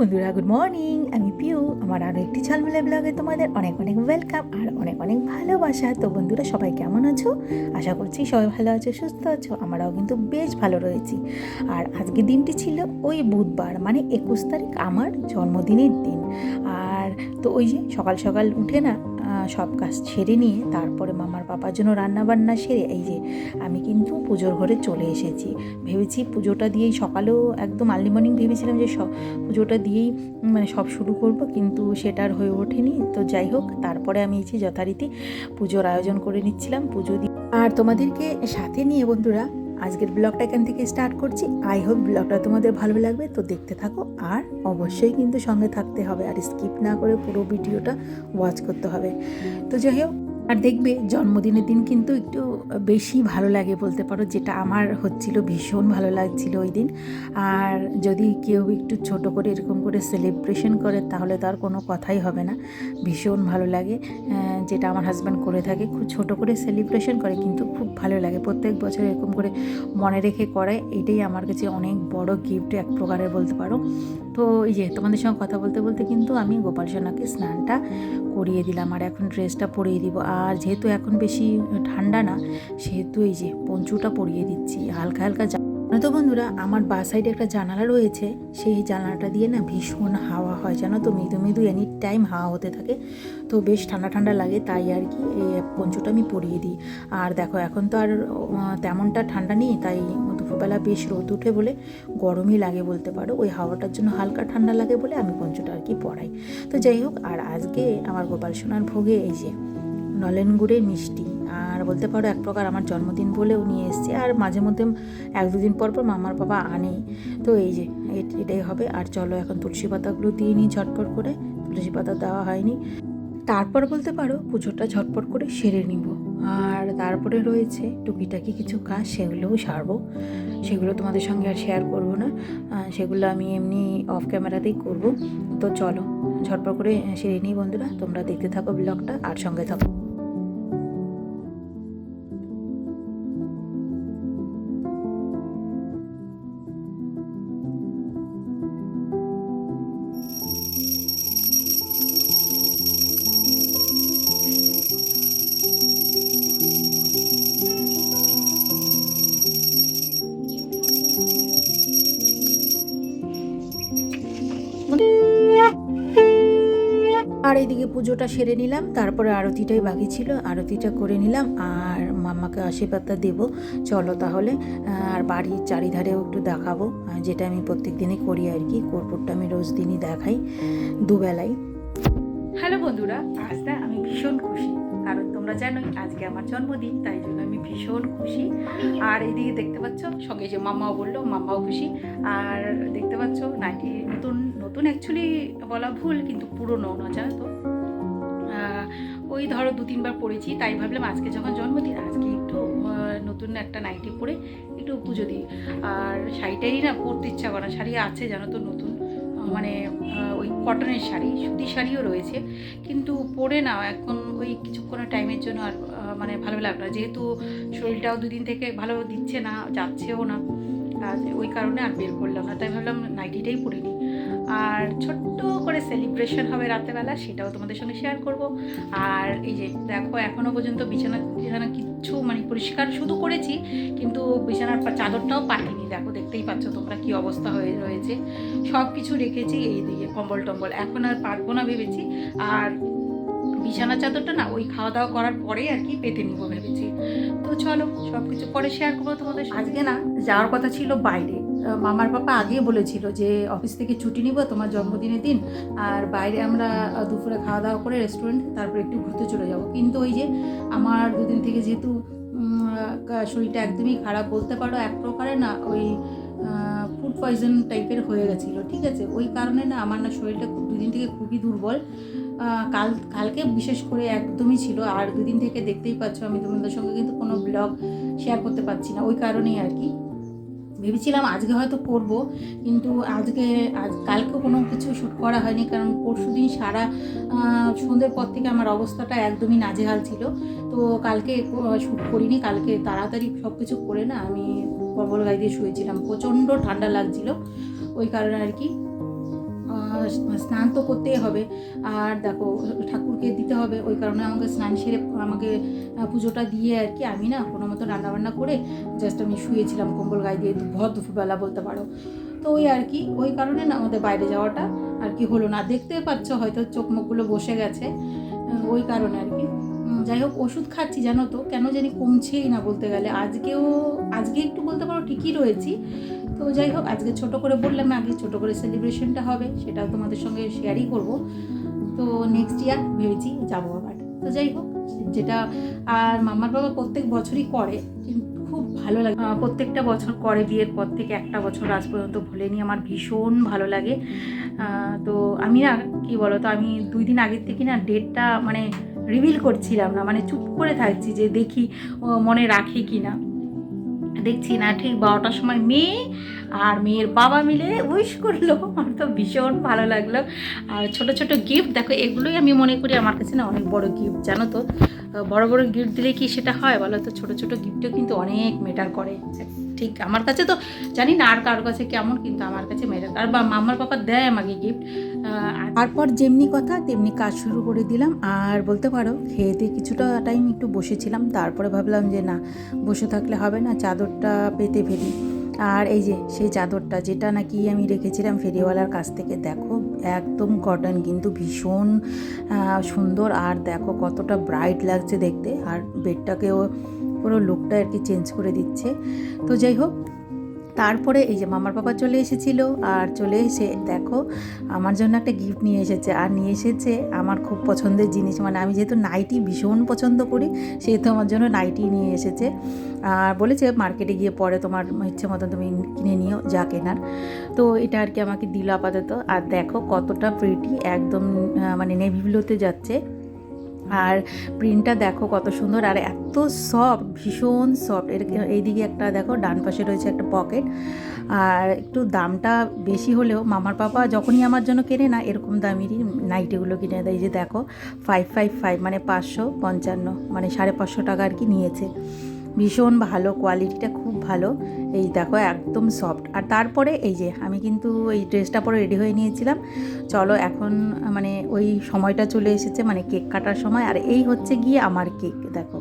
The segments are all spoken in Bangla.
বন্ধুরা, গুড মর্নিং। আমি পিউ। আমার আরও একটি ঝলমলে ব্লগে তোমাদের অনেক অনেক ওয়েলকাম আর অনেক অনেক ভালোবাসা। তো বন্ধুরা, সবাই কেমন আছো? আশা করছি সবাই ভালো আছো, সুস্থ আছো। আমরাও কিন্তু বেশ ভালো রয়েছি। আর আজকের দিনটি ছিল ওই বুধবার, মানে 21 তারিখ, আমার জন্মদিনের দিন। আর তো ওই যে সকাল সকাল উঠে না সব কাজ ছেড়ে নিয়ে তারপরে মামার পাপার জন্য রান্নাবান্না সেরে এই যে আমি কিন্তু পুজোর ঘরে চলে এসেছি। ভেবেছি পুজোটা দিয়েই, সকালেও একদম আর্লি মর্নিং ভেবেছিলাম যে পুজোটা দিয়েই মানে সব শুরু করব, কিন্তু সেটা আর হয়ে ওঠেনি। তো যাই হোক, তারপরে আমি এই যে যথারীতি পুজোর আয়োজন করে নিচ্ছিলাম, পুজো দিয়ে। আর তোমাদেরকে সাথে নিয়ে বন্ধুরা আজকের ব্লগটা এখান থেকে স্টার্ট করছি। আই হোপ ব্লগটা তোমাদের ভালো লাগবে, তো দেখতে থাকো। আর অবশ্যই কিন্তু সঙ্গে থাকতে হবে, আর স্কিপ না করে পুরো ভিডিওটা ওয়াচ করতে হবে। তো যাই হোক, আর দেখবে জন্মদিনের দিন কিন্তু একটু বেশি ভালো লাগে বলতে পারো, যেটা আমার হচ্ছিল, ভীষণ ভালো লাগছিল ওই দিন। আর যদি কেউ একটু ছোট করে এরকম করে সেলিব্রেশন করে তাহলে তার কোনো কথাই হবে না, ভীষণ ভালো লাগে। যেটা আমার হাজব্যান্ড করে থাকে, খুব ছোট করে সেলিব্রেশন করে, কিন্তু খুব ভালো লাগে। প্রত্যেক বছর এরকম করে মনে রেখে করে, এটাই আমার কাছে অনেক বড় গিফট এক প্রকারের বলতে পারো। তো এই যে তোমাদের সঙ্গে কথা বলতে বলতে কিন্তু আমি গোপাল সোনাকে স্নানটা করিয়ে দিলাম, আর এখন ড্রেসটা পরিয়ে দিব। আর যেহেতু এখন বেশি ঠান্ডা না, সেহেতু এই যে পঞ্চুটা পরিয়ে দিচ্ছি হালকা হালকা। তো বন্ধুরা, আমার বা সাইডে একটা জানালা রয়েছে, সেই জানালাটা দিয়ে না ভীষণ হাওয়া হয়, জানো তো, মৃদু মৃদু এনি টাইম হাওয়া হতে থাকে, তো বেশ ঠান্ডা ঠান্ডা লাগে। তাই আর কি এই পঞ্চুটা আমি পরিয়ে দিই। আর দেখো, এখন তো আর তেমনটা ঠান্ডা নেই, তাই দুপুরবেলা বেশ রোদ উঠে বলে গরমই লাগে বলতে পারো, ওই হাওয়াটার জন্য হালকা ঠান্ডা লাগে বলে আমি পঞ্চুটা আর কি পরাই। তো যাই হোক, আর আজকে আমার গোপাল সোনার ভোগে এই যে নলেন গুড়ের মিষ্টি, আর বলতে পারো এক প্রকার আমার জন্মদিন বলেও নিয়ে এসছে। আর মাঝে মধ্যে এক দুদিন পর পর মামার বাবা আনে, তো এই যে এটাই হবে। আর চলো এখন তুলসী পাতাগুলো দিয়ে নিই ঝটপট করে, তুলসী পাতা দেওয়া হয়নি। তারপর বলতে পারো পুজোটা ঝটপট করে সেরে নিব। আর তারপরে রয়েছে টুকিটাকি কিছু কাজ, সেগুলোও সারবো। সেগুলো তোমাদের সঙ্গে আর শেয়ার করব না, সেগুলো আমি এমনি অফ ক্যামেরাতেই করব। তো চলো ঝটপট করে সেরে নিই বন্ধুরা, তোমরা দেখতে থাকো ব্লগটা আর সঙ্গে থাকো। আর এইদিকে পুজোটা সেরে নিলাম, তারপরে আরতিটাই বাকি ছিল, আরতিটা করে নিলাম আর মাম্মাকে আশীর্বাদটা দেবো। চলো তাহলে। আর বাড়ির চারিধারেও একটু দেখাবো, যেটা আমি প্রত্যেক দিনই করি আর কি। কর্পূরটা আমি রোজ দিনই দেখাই, দুবেলাই। হ্যালো বন্ধুরা, আজ না আমি ভীষণ খুশি, কারণ তোমরা জানোই আজকে আমার জন্মদিন, তাই জন্য আমি ভীষণ খুশি। আর এইদিকে দেখতে পাচ্ছ, সঙ্গে যে মাম্মাও বললো, মাম্মাও খুশি। আর দেখতে পাচ্ছ নাইটি নতুন নতুন, অ্যাকচুয়ালি বলা ভুল, কিন্তু পুরোনো না, জানো তো। ওই ধরো 2-3 বার পরেছি, তাই ভাবলাম আজকে যখন জন্মদিন, আজকে একটু নতুন একটা নাইটি পরে একটু পুজো দিই। আর শাড়িটাই না পরতে ইচ্ছা করে না, শাড়ি আছে জানো তো নতুন, মানে ওই কটনের শাড়ি, সুতির শাড়িও রয়েছে, কিন্তু পরে না এখন ওই কিছুক্ষণের টাইমের জন্য আর মানে ভালো লাগলো না, যেহেতু শরীরটাও 2 দিন থেকে ভালো দিচ্ছে না, যাচ্ছেও না, ওই কারণে আর বের করলাম না। তাই ভাবলাম নাইটিটাই পরে নিই। আর ছোট্ট করে সেলিব্রেশন হবে রাতেরবেলা, সেটাও তোমাদের সঙ্গে শেয়ার করব। আর এই যে দেখো, এখনও পর্যন্ত বিছানা কিচ্ছু মানে পরিষ্কার শুধু করেছি, কিন্তু বিছানার চাদরটাও পাতিনি। দেখো, দেখতেই পাচ্ছ তোমরা কি অবস্থা হয়ে রয়েছে। সব কিছু রেখেছি এই দিকে, কম্বল টম্বল, এখন আর পারবো না ভেবেছি। আর বিছানা চাদরটা না ওই খাওয়া দাওয়া করার পরেই আর কি পেতে নিব ভেবেছি। তো চলো সব কিছু পরে শেয়ার করবো তোমাদের। আজকে না যাওয়ার কথা ছিল বাইরে, মামার পাপা আগেই বলেছিল যে অফিস থেকে ছুটি নিব তোমার জন্মদিনের দিন, আর বাইরে আমরা দুপুরে খাওয়া দাওয়া করে রেস্টুরেন্টে তারপরে একটু ঘুরতে চলে যাব। কিন্তু ওই যে আমার 2 দিন থেকে যেহেতু শরীরটা একদমই খারাপ বলতে পারো, এক প্রকারে না ওই ফুড পয়জন টাইপের হয়ে গেছিলো, ঠিক আছে। ওই কারণে না আমার না শরীরটা 2 দিন থেকে খুবই দুর্বল। কালকে বিশেষ করে একদমই ছিল। আর 2 দিন থেকে দেখতেই পাচ্ছ আমি তোমাদের সঙ্গে কিন্তু কোনো ব্লগ শেয়ার করতে পারছি না, ওই কারণেই আর কি। ভেবেছিলাম আজকে হয়তো করব, কিন্তু কালকেও কোনো কিছু শ্যুট করা হয়নি, কারণ পরশু দিন সারা সন্ধ্যের পর থেকে আমার অবস্থাটা একদমই নাজেহাল ছিল। তো কালকে শ্যুট করিনি, কালকে তাড়াতাড়ি সব কিছু করে না আমি কম্বল গায়ে দিয়ে শুয়েছিলাম, প্রচণ্ড ঠান্ডা লাগছিল, ওই কারণে আর কি। স্নান তো করতেই হবে, আর দেখো ঠাকুরকে দিতে হবে, ওই কারণে আমাকে স্নান সেরে আমাকে পুজোটা দিয়ে আর কি আমি না কোনো মতো রান্নাবান্না করে জাস্ট আমি শুয়েছিলাম কম্বল গায়ে দিয়ে দুপুরবেলা বলতে পারো। তো ওই আর কি ওই কারণে না আমাদের বাইরে যাওয়াটা আর কি হলো না, দেখতে পাচ্ছ হয়তো চোখ মুখগুলো বসে গেছে, ওই কারণে আর কি। যাই হোক ওষুধ খাচ্ছি জানো তো, কেন জানি কমছেই না বলতে গেলে। আজকে একটু বলতে পারো ঠিকই রয়েছি। তো যাই হোক আজকে ছোট করে বললাম, আগে ছোট করে সেলিব্রেশনটা হবে, সেটাও তোমাদের সঙ্গে শেয়ারই করব। তো নেক্সট ইয়ার ভেবেছি যাবো আবার। তো যাই হোক যেটা, আর মামার বাবা প্রত্যেক বছরই করে, কিন্তু খুব ভালো লাগে, প্রত্যেকটা বছর করে, বিয়ের পর থেকে একটা বছর আজ পর্যন্ত ভুলেনি, আমার ভীষণ ভালো লাগে। তো আমি না কী বলো তো, আমি 2 দিন আগের থেকে না ডেটটা মানে রিভিল করছিলাম না, মানে চুপ করে থাকছি যে দেখি মনে রাখে কি না। দেখছি না, ঠিক 12টার সময় মেয়ে আর মেয়ের বাবা মিলে উইশ করলো, আমার তো ভীষণ ভালো লাগলো। আর ছোট ছোট গিফট দেখো, এগুলোই আমি মনে করি আমার কাছে না অনেক বড় গিফট, জানো তো। বড় বড় গিফট দিলে কি সেটা হয় বলো তো, ছোট ছোট গিফটও কিন্তু অনেক ম্যাটার করে। ঠিক আমার কাছে তো জানি না আর কারোর কাছে কেমন, কিন্তু আমার কাছে ম্যাটার। আর বা মামার পাপা দেয় আমাকে গিফট। তারপর যেমনি কথা তেমনি কাজ শুরু করে দিলাম। আর বলতে পারো খেয়ে দিয়ে কিছুটা টাইম একটু বসেছিলাম, তারপরে ভাবলাম যে না, বসে থাকলে হবে না, চাদরটা পেতে ফেলি। আর এই যে সেই চাদরটা, যেটা নাকি আমি রেখেছিলাম ফেরিওয়ালার কাছ থেকে, দেখো একদম কটন, কিন্তু ভীষণ সুন্দর। আর দেখো কতটা ব্রাইট লাগছে দেখতে, আর বেডটাকেও পুরো লুকটা আর কি চেঞ্জ করে দিচ্ছে। তো যাই হোক তারপরে এই যে মামার পাপা চলে এসেছিল, আর চলে এসে দেখো আমার জন্য একটা গিফট নিয়ে এসেছে। আর নিয়ে এসেছে আমার খুব পছন্দের জিনিস, মানে আমি যেহেতু নাইটি ভীষণ পছন্দ করি, সেহেতু আমার জন্য নাইটি নিয়ে এসেছে। আর বলেছে মার্কেটে গিয়ে পরে তোমার ইচ্ছে মতন তুমি কিনে নিও যা কেনার। তো এটা আর কি আমাকে দিল আপাতত। আর দেখো কতটা প্রিটি, একদম মানে নেভি ব্লুতে যাচ্ছে। আর প্রিন্টটা দেখো কত সুন্দর, আর এত সফট, ভীষণ সফট। এইদিকে একটা দেখো ডান পাশে রয়েছে একটা পকেট। আর একটু দামটা বেশি হলেও মামার পাপা যখনই আমার জন্য কেনে না, এরকম দামেরই নাইটিগুলো কিনে দেয়। যে দেখো 555 মানে 555, মানে 550 টাকা আর কি নিয়েছে। ভীষণ ভালো, কোয়ালিটিটা খুব ভালো। এই দেখো একদম সফট। আর তারপরে এই যে আমি কিন্তু এই ড্রেসটা পরে রেডি হয়ে নিয়েছিলাম। চলো এখন মানে ওই সময়টা চলে এসেছে, মানে কেক কাটার সময়। আর এই হচ্ছে গিয়ে আমার কেক, দেখো।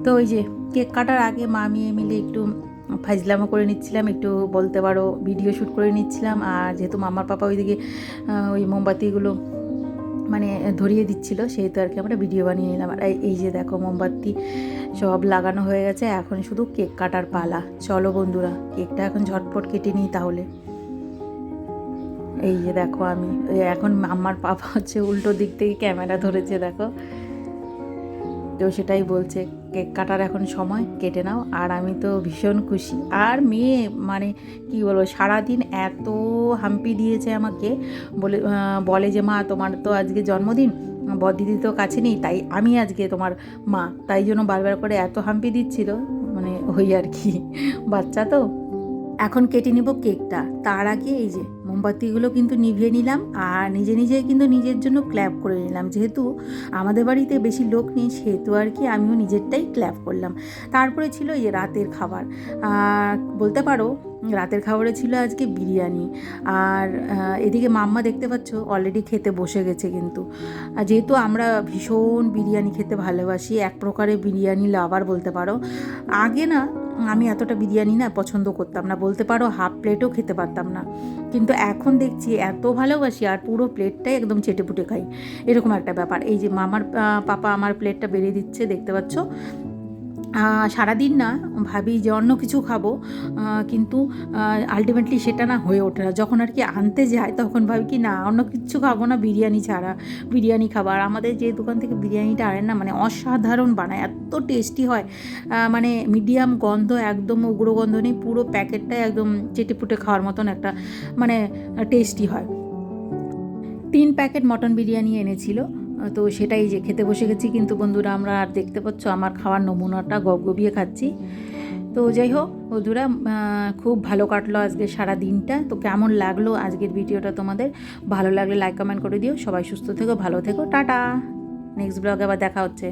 তো ওই যে কেক কাটার আগে মা মেয়ে মিলে একটু ফাইজলামো করে নিচ্ছিলাম, একটু বলতে পারো ভিডিও শ্যুট করে নিচ্ছিলাম। আর যেহেতু মামার পাপা ওইদিকে ওই মোমবাতিগুলো মানে ধরিয়ে দিচ্ছিল, সেহেতু আর কি আমরা ভিডিও বানিয়ে নিলাম। আর এই যে দেখো মোমবাতি সব লাগানো হয়ে গেছে, এখন শুধু কেক কাটার পালা। চলো বন্ধুরা কেকটা এখন ঝটপট কেটে নিই তাহলে। এই যে দেখো আমি এখন আমার পাপা হচ্ছে উল্টো দিক থেকে ক্যামেরা ধরেছে, দেখো। তো সেটাই বলছে কেক কাটার এখন সময়, কেটে নাও। আর আমি তো ভীষণ খুশি। আর মেয়ে মানে কি বলবো, সারাদিন এত হাম্পি দিয়েছে আমাকে, বলে যে মা তোমার তো আজকে জন্মদিন, বড়দিদি তো কাছে নেই, তাই আমি আজকে তোমার মা, তাই জন্য বারবার করে এত হাম্পি দিচ্ছিল, মানে ওই আর কি, বাচ্চা তো। এখন কেটে নিব কেকটা, তার আগে এই যে মোমবাতিগুলো কিন্তু নিভিয়ে নিলাম। আর নিজে নিজেই কিন্তু নিজের জন্য ক্ল্যাপ করে নিলাম, যেহেতু আমাদের বাড়িতে বেশি লোক নেই, সেহেতু আর কি আমিও নিজেরটাই ক্ল্যাপ করলাম। তারপরে ছিল এই রাতের খাবার, বলতে পারো রাতের খাবারে ছিল আজকে বিরিয়ানি। আর এদিকে মাম্মা দেখতে পাচ্ছ অলরেডি খেতে বসে গেছে। কিন্তু যেহেতু আমরা ভীষণ বিরিয়ানি খেতে ভালোবাসি, এক প্রকারের বিরিয়ানি লাভার বলতে পারো। আগে না আমি এতটা বিরিয়ানি না পছন্দ করতাম না, বলতে পারো হাফ প্লেটও খেতে পারতাম না, কিন্তু এখন দেখছি এত ভালোবাসি, আর পুরো প্লেটটাই একদম চেটেপুটে খাই, এরকম একটা ব্যাপার। এই যে মামার পাপা আমার প্লেটটা বেড়ে দিচ্ছে, দেখতে পাচ্ছ। সারাদিন না ভাবি যে অন্য কিছু খাবো, কিন্তু আলটিমেটলি সেটা না হয়ে ওঠে না। যখন আর কি আনতে যায় তখন ভাবি কি না অন্য কিছু খাবো না, বিরিয়ানি ছাড়া বিরিয়ানি খাবার। আমাদের যে দোকান থেকে বিরিয়ানিটা আনেন না, মানে অসাধারণ বানায়, এত টেস্টি হয়, মানে মিডিয়াম গন্ধ, একদম উগ্র গন্ধ নেই, পুরো প্যাকেটটাই একদম চেটেপুটে খাওয়ার মতন একটা মানে টেস্টি হয়। 3 প্যাকেট মটন বিরিয়ানি এনেছিল, তো সেটাই যে খেতে বসে গেছি। কিন্তু বন্ধুরা আমরা আর দেখতে পাচ্ছ আমার খাওয়ার নমুনাটা গবগবিয়ে খাচ্ছি। তো যাই হোক বন্ধুরা, খুব ভালো কাটলো আজকে সারা দিনটা। তো কেমন লাগলো আজকের ভিডিওটা তোমাদের? ভালো লাগলে লাইক কমেন্ট করে দিও। সবাই সুস্থ থেকো, ভালো থেকো, টাটা। নেক্সট ব্লগে আবার দেখা হচ্ছে।